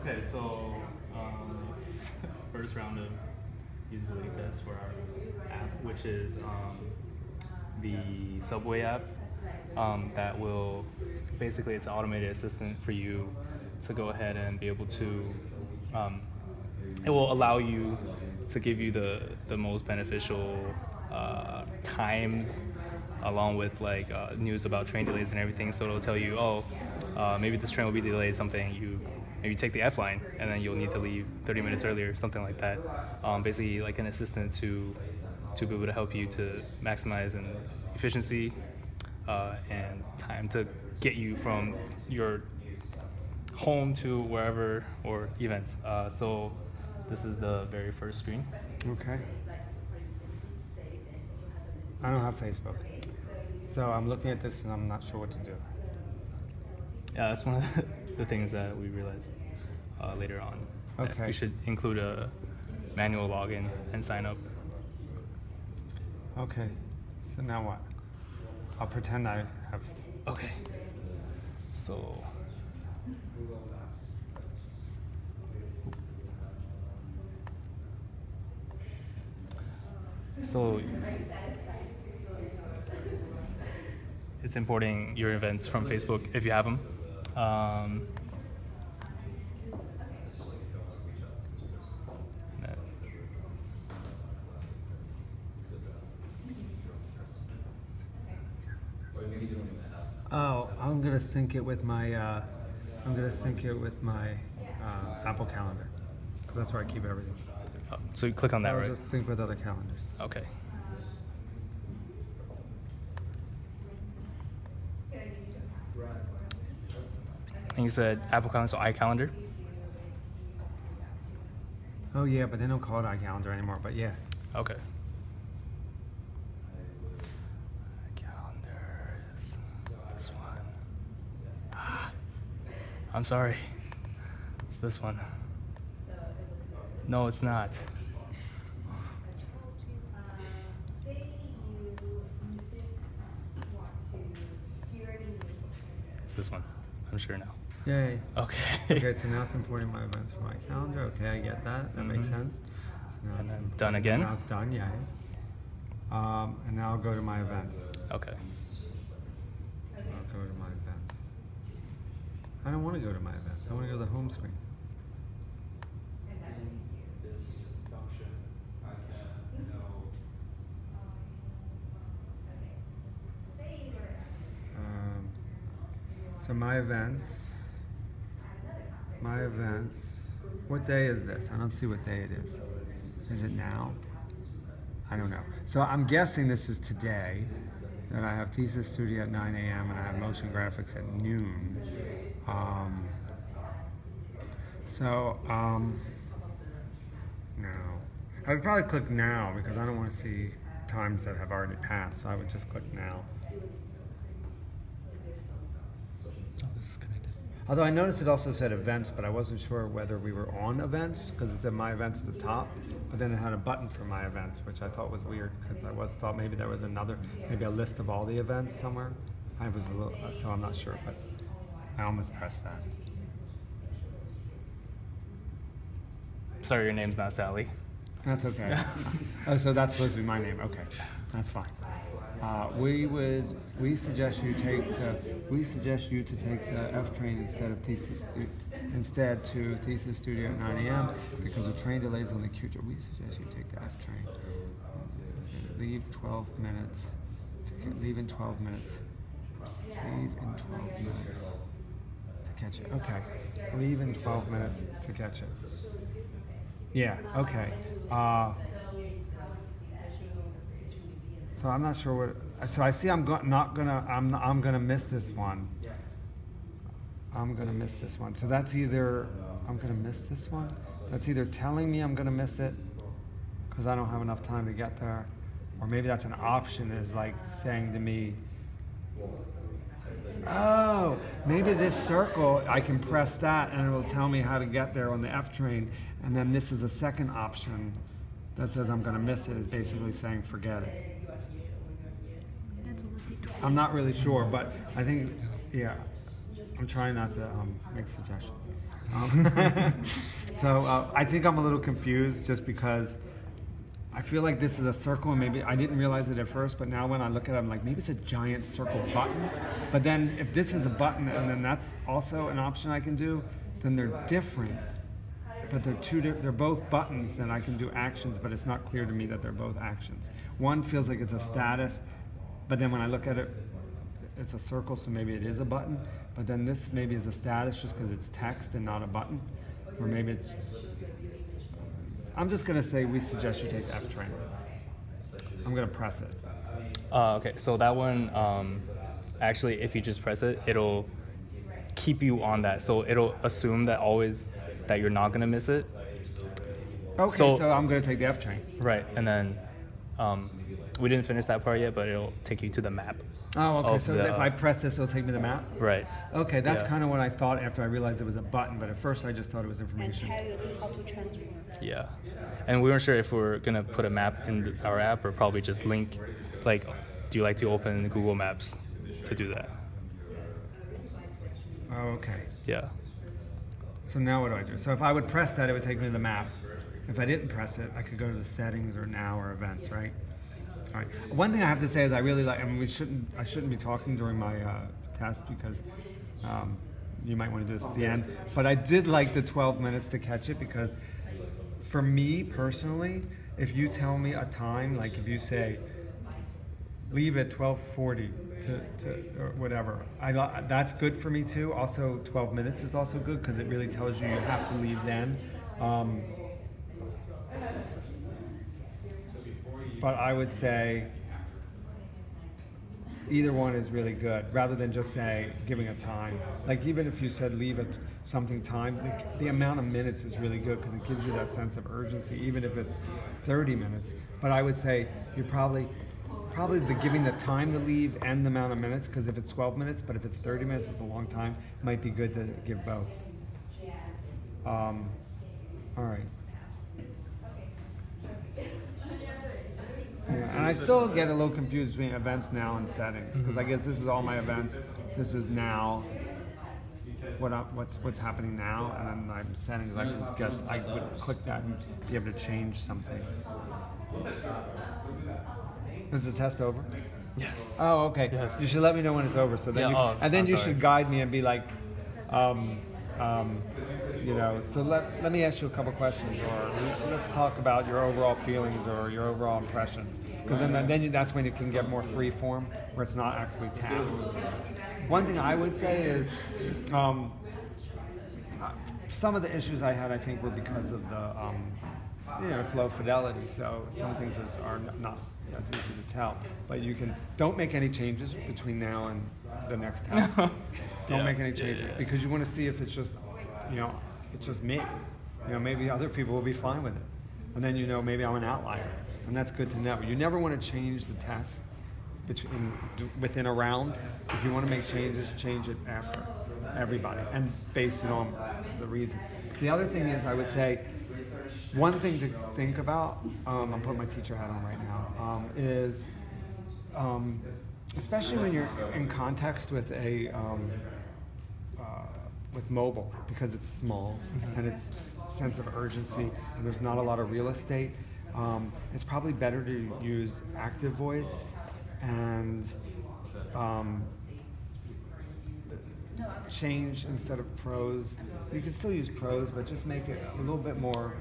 Okay, so first round of usability tests for our app, which is the Subway app. That will basically, it's an automated assistant for you to go ahead and be able to. It will allow you to give you the most beneficial times, along with like news about train delays and everything. So it'll tell you, oh, maybe this train will be delayed. Something you maybe take the F line and then you'll need to leave 30 minutes earlier, something like that. Basically, like an assistant to be able to help you to maximize in efficiency and time to get you from your home to wherever or events. So this is the very first screen. Okay. I don't have Facebook. So I'm looking at this and I'm not sure what to do. Yeah, that's one of the things that we realized later on. Okay. We should include a manual login and sign up. Okay. So now what? I'll pretend I have. Okay. So. So it's importing your events from Facebook if you have them. Oh, I'm gonna sync it with my. Apple Calendar. 'Cause that's where I keep everything. So you click on that, I'll right? just sync with other calendars. Okay. And you said Apple Calendar, so iCalendar? Oh yeah, but they don't call it iCalendar anymore. But yeah. Okay. Calendar is this one. I'm sorry. It's this one. No, it's not. It's this one. I'm sure now. Yay. Okay. Okay, so now it's importing my events from my calendar. Okay, I get that. That makes sense. So now And it's then done again. Now it's done, yay. And now I'll go to my events. Okay. I'll go to my events. I don't want to go to my events. I want to go to the home screen. This function, I can know. So my events. What day is this? I don't see what day it is. Is it now? I don't know. So I'm guessing this is today. That I have Thesis Studio at 9 a.m. and I have Motion Graphics at noon. No. I would probably click now because I don't want to see times that have already passed. So I would just click now. Although I noticed it also said events, but I wasn't sure whether we were on events because it said my events at the top, but then it had a button for my events, which I thought was weird because I thought maybe there was maybe a list of all the events somewhere. I was a little, so I'm not sure, but I almost pressed that. Sorry, your name's not Sally. That's okay. Oh, so that's supposed to be my name. Okay, that's fine. We suggest you to take the F train instead to Thesis Studio at 9 a.m. because of train delays on the Q train. We suggest you take the F train. Leave 12 minutes. Leave in 12 minutes. Leave in 12 minutes to catch it. Okay. Leave in 12 minutes to catch it. Yeah. Okay. So I'm not sure what. So I see I'm gonna miss this one. I'm gonna miss this one. So that's either I'm gonna miss this one. That's either telling me I'm gonna miss it because I don't have enough time to get there, or maybe that's an option is like saying to me, oh, maybe this circle I can press that and it will tell me how to get there on the F train, and then this is a second option that says I'm gonna miss it is basically saying forget it. I'm not really sure, but I think, yeah, I'm trying not to make suggestions. So I think I'm a little confused just because I feel like this is a circle, and maybe I didn't realize it at first, but now when I look at it, I'm like, maybe it's a giant circle button. But then if this is a button and then that's also an option I can do, then they're different. But they're both buttons, then I can do actions, but it's not clear to me that they're both actions. One feels like it's a status, but then when I look at it, it's a circle, so maybe it is a button. But then this maybe is a status just because it's text and not a button. Or maybe it's, I'm just gonna say we suggest you take F train. I'm gonna press it. Okay, so that one, actually, if you just press it, it'll keep you on that. So it'll assume that always that you're not gonna miss it. Okay, so I'm gonna take the F train. Right, and then we didn't finish that part yet, but it'll take you to the map. Oh, okay, so if I press this, it'll take me to the map? Right. Okay, that's kind of what I thought after I realized it was a button, but at first I just thought it was And information. tell you how to transform. Yeah, and we weren't sure if we're gonna put a map in our app or probably just link, like, do you like to open Google Maps to do that? Oh, okay. Yeah. So now what do I do? So if I would press that, it would take me to the map. If I didn't press it, I could go to the settings or now or events, right? All right. One thing I have to say is I really like, I mean, I shouldn't be talking during my test because you might want to do this at the end. But I did like the 12 minutes to catch it because for me personally, if you tell me a time, like if you say, leave at 12:40 or whatever, that's good for me too. Also, 12 minutes is also good because it really tells you have to leave then. But I would say either one is really good, rather than just say giving a time. Like even if you said leave at something time, the amount of minutes is really good because it gives you that sense of urgency, even if it's 30 minutes. But I would say you're probably the giving the time to leave and the amount of minutes, because if it's 12 minutes, but if it's 30 minutes, it's a long time, might be good to give both. All right. Yeah, and I still get a little confused between events now and settings, because I guess this is all my events. This is now. What's happening now, and then I'm settings. I guess I would click that and be able to change something. Is the test over? Yes. Oh, okay. Yes. You should let me know when it's over, so then you should guide me and be like, you know. So let me ask you a couple questions, or let's talk about your overall feelings or your overall impressions, because then that's when you can get more free form, where it's not actually tasks. One thing I would say is, some of the issues I had, I think, were because of the, it's low fidelity, so some things are not as easy to tell. But don't make any changes between now and the next test. Don't make any changes, because you want to see if it's just, it's just me. Maybe other people will be fine with it. And then maybe I'm an outlier. And that's good to know. You never want to change the test within a round. If you want to make changes, change it after everybody and base it on the reason. The other thing is, I would say, one thing to think about, I'm putting my teacher hat on right now, is especially when you're in context with with mobile, because it's small and it's a sense of urgency and there's not a lot of real estate, it's probably better to use active voice and change instead of prose. You can still use prose, but just make it a little bit more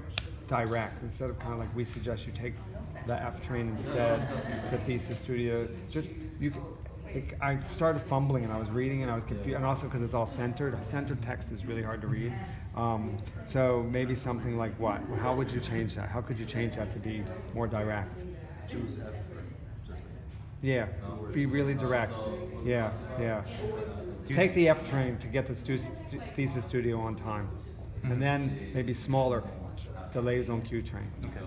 direct, instead of kind of like we suggest you take the F train instead to Thesis Studio. I started fumbling and I was reading and I was confused, and also because it's all centered. Centered text is really hard to read. So maybe something like what? How would you change that? How could you change that to be more direct? Choose F. Yeah, be really direct. Yeah. Take the F train to get the Thesis Studio on time. And then maybe smaller delays on Q train. Okay.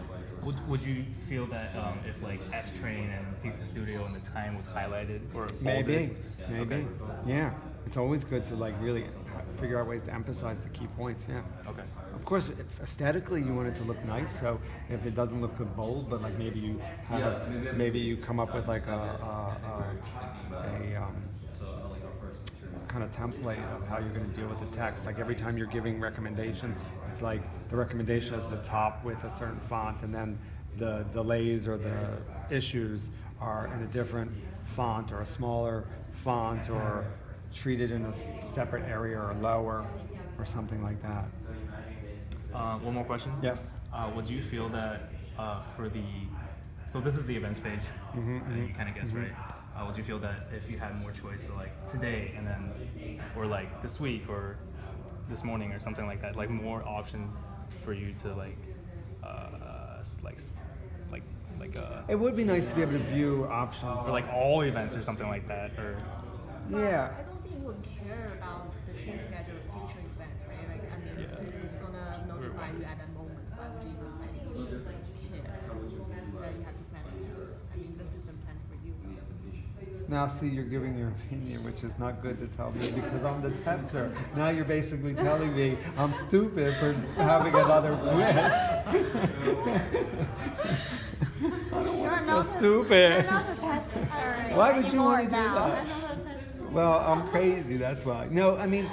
Would you feel that if like F train and Thesis Studio and the time was highlighted or Maybe. Okay. Yeah, it's always good to like really figure out ways to emphasize the key points. Yeah. Okay. Of course, if aesthetically you want it to look nice, so if it doesn't look good bold, but like maybe you come up with like a kind of template of how you're going to deal with the text. Like every time you're giving recommendations, it's like the recommendation is the top with a certain font, and then the delays or the issues are in a different font or a smaller font or treated in a separate area or lower or something like that. One more question. Yes. Would you feel that for the, so this is the events page, you kind of guessed, right? Would you feel that if you had more choice, like today and then, or like this week or this morning or something like that, like more options for you to It would be nice to be able to view options. or like all events or something like that, or Yeah. I don't think you would care about the train schedule of future events, right? Like, I mean, since it's gonna notify you at that moment, why would you even care that you have to plan it? I mean, the system plans for you. Now, see, you're giving your opinion, which is not good to tell me because I'm the tester. Now you're basically telling me I'm stupid for having another wish. You're not stupid. You're not the tester. Why would you want to do now. that? Well, I'm crazy, that's why. No, I mean,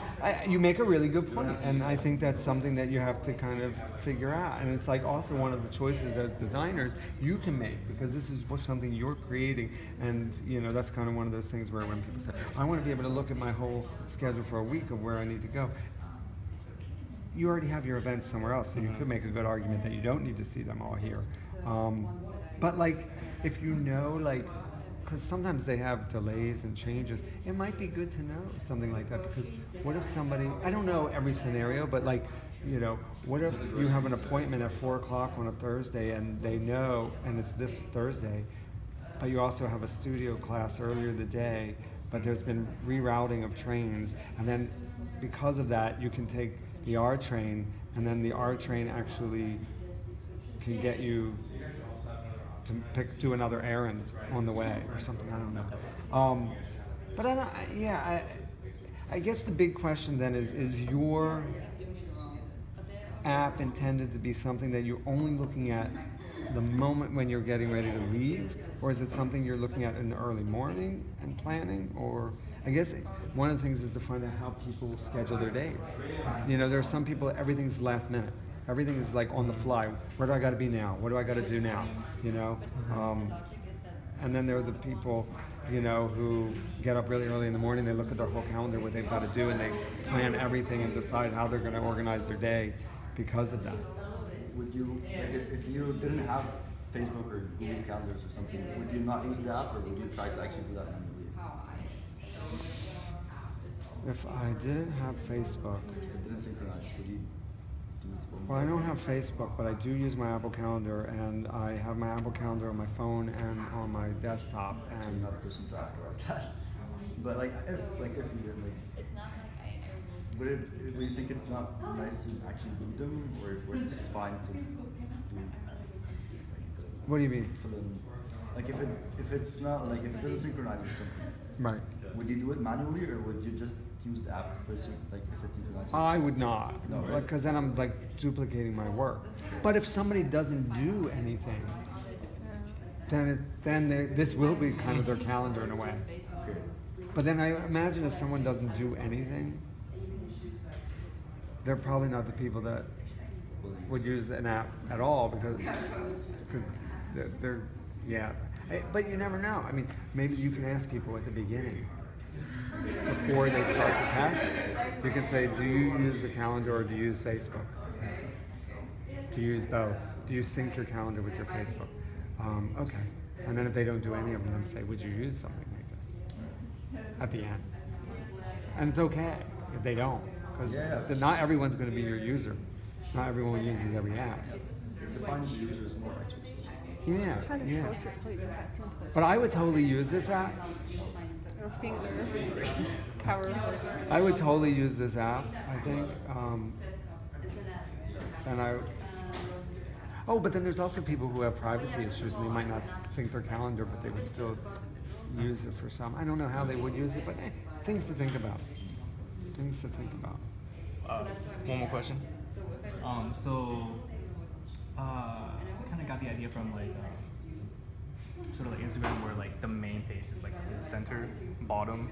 you make a really good point, and I think that's something that you have to kind of figure out. And it's like also one of the choices as designers you can make, because this is something you're creating. And, you know, that's kind of one of those things where when people say, I want to be able to look at my whole schedule for a week of where I need to go. You already have your events somewhere else, so you could make a good argument that you don't need to see them all here. But like, if you know, like, because sometimes they have delays and changes, it might be good to know something like that, because what if somebody, I don't know every scenario, but like, you know, what if you have an appointment at 4 o'clock on a Thursday and they know, and it's this Thursday, but you also have a studio class earlier the day, but there's been rerouting of trains, and then because of that, you can take the R train, and then the R train actually can get you to do another errand on the way or something. I don't know. But I don't. Yeah. I guess the big question then is your app intended to be something that you're only looking at the moment when you're getting ready to leave, or is it something you're looking at in the early morning and planning? Or I guess one of the things is to find out how people schedule their days. You know, there are some people everything's last minute. Everything is like on the fly. Where do I got to be now? What do I got to do now? You know, and then there are the people, you know, who get up really early in the morning. They look at their whole calendar, what they've got to do, and they plan everything and decide how they're going to organize their day because of that. Would you, like if you didn't have Facebook or Google Calendars or something, would you not use the app, or would you try to actually do that manually? If I didn't have Facebook, It didn't synchronize. Would you do it? well, I don't have Facebook, but I do use my Apple Calendar, and I have my Apple Calendar on my phone and on my desktop. I'm And not a person to ask about that. But like if you did, like, It's not like I would you think it's not nice to actually boot them, or it's fine to do what do you mean? for them? Like if it's not, like if it doesn't synchronize with something, Right. would you do it manually, or would you just use the app for it, like if it's synchronized? I would not, No, right? because then I'm like duplicating my work. But if somebody doesn't do anything, then this will be kind of their calendar in a way. Okay. But then I imagine if someone doesn't do anything, they're probably not the people that would use an app at all, because they're yeah. But you never know. I mean, maybe you can ask people at the beginning, before they start to test. You can say, do you use a calendar or do you use Facebook? Do you use both? Do you sync your calendar with your Facebook? Okay. And then if they don't do any of them, then say, would you use something like this at the end? And it's okay if they don't, because not everyone's going to be your user. Not everyone uses every app. It defines the users more, actually. Yeah, Kind of yeah. short your plate at some point. But I would totally use this app. Your finger, powerful. I would totally use this app, I think. And oh, but then there's also people who have privacy issues, and they might not sync their calendar, but they would still use it for some. I don't know how they would use it, but things to think about. Things to think about. One more question. I kind of got the idea from like sort of like Instagram, where like the main page is like the center bottom.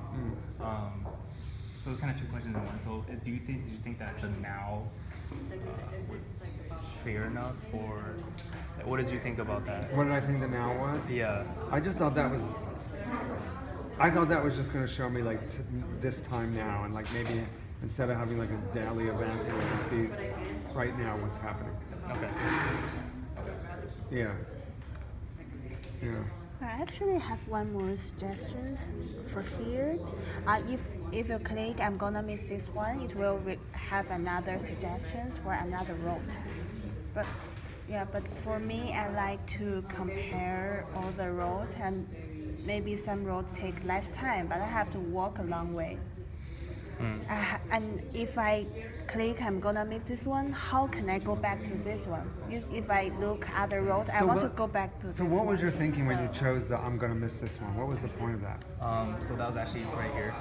so it's kind of two questions in one. So did you think that the now Like, if it's like about clear enough, or like, what did you think about that? What did I think the now was? Yeah. I just thought that was. I thought that was just going to show me like this time now, and like maybe instead of having like a daily event, it would just be right now what's happening. Okay. Yeah. Yeah. I actually have one more suggestion for here. If you click, I'm gonna miss this one. It will have another suggestions for another route. But yeah, but for me, I like to compare all the roads, and maybe some roads take less time, but I have to walk a long way. And if I click, I'm gonna miss this one. How can I go back to this one? If I look other road, I want to go back to this So one. what was your thinking when you chose the I'm gonna miss this one? What was the point of that? So that was actually right here.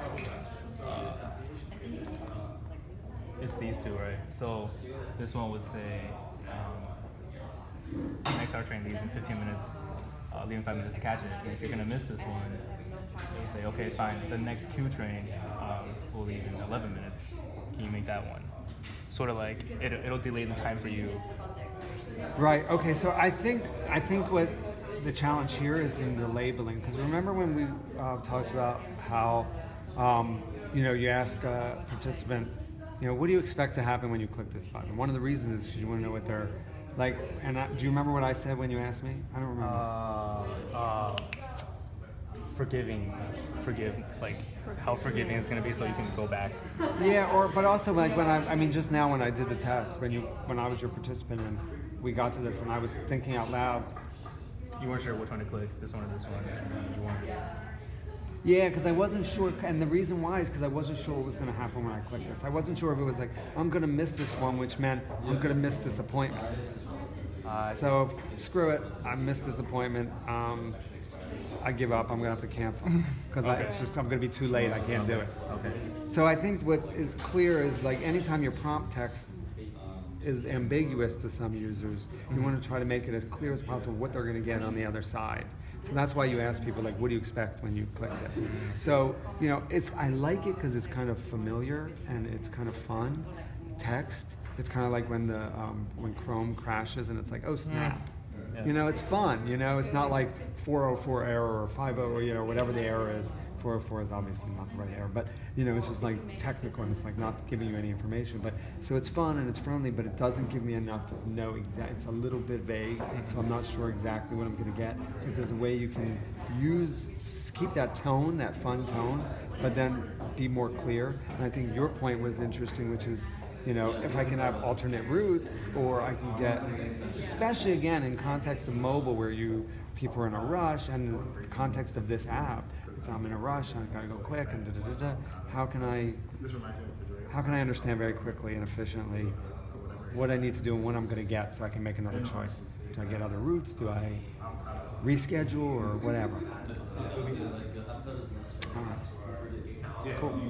It's these two, right? So this one would say, next hour train leaves in 15 minutes, leaving 5 minutes to catch it. And if you're gonna miss this one, you say, okay, fine, the next Q train will leave in 11 minutes. Can you make that one? Sort of like, it'll delay the time for you. Right. Okay. So I think what the challenge here is in the labeling, because remember when we talked about how you ask a participant, what do you expect to happen when you click this button? One of the reasons is because you want to know what they're like. And do you remember what I said when you asked me? I don't remember. Forgive, like how forgiving it's gonna be, so you can go back. Yeah, but also like when just now when I did the test, when I was your participant and we got to this and I was thinking out loud. You weren't sure which one to click, this one or this one, and you wanted. Yeah, because I wasn't sure, and the reason why is because I wasn't sure what was going to happen when I clicked this. I wasn't sure if it was like, I'm going to miss this one, which meant I'm going to miss this appointment. So screw it, I missed this appointment. I give up, I'm going to have to cancel. Because I'm going to be too late, I can't do it. Okay. So I think what is clear is like anytime your prompt text is ambiguous to some users, you want to try to make it as clear as possible what they're going to get on the other side. So that's why you ask people like, what do you expect when you click this? So, I like it because it's kind of familiar and it's kind of fun. Text, it's kind of like when Chrome crashes and it's like, oh snap. Yeah. It's fun, it's not like 404 error or 50 or whatever the error is. 404 is obviously not the right error, but it's just like technical and it's like not giving you any information. But so it's fun and it's friendly, but it doesn't give me enough to know exactly. It's a little bit vague, so I'm not sure exactly what I'm going to get. So if there's a way you can keep that tone, that fun tone, but then be more clear. And I think your point was interesting, which is, if I can have alternate routes, or I can get, especially again in context of mobile where people are in a rush, and the context of this app, so I'm in a rush, I gotta go quick, and how can I understand very quickly and efficiently what I need to do and what I'm gonna get so I can make another choice? Do I get other routes? Do I reschedule or whatever? All right. Cool.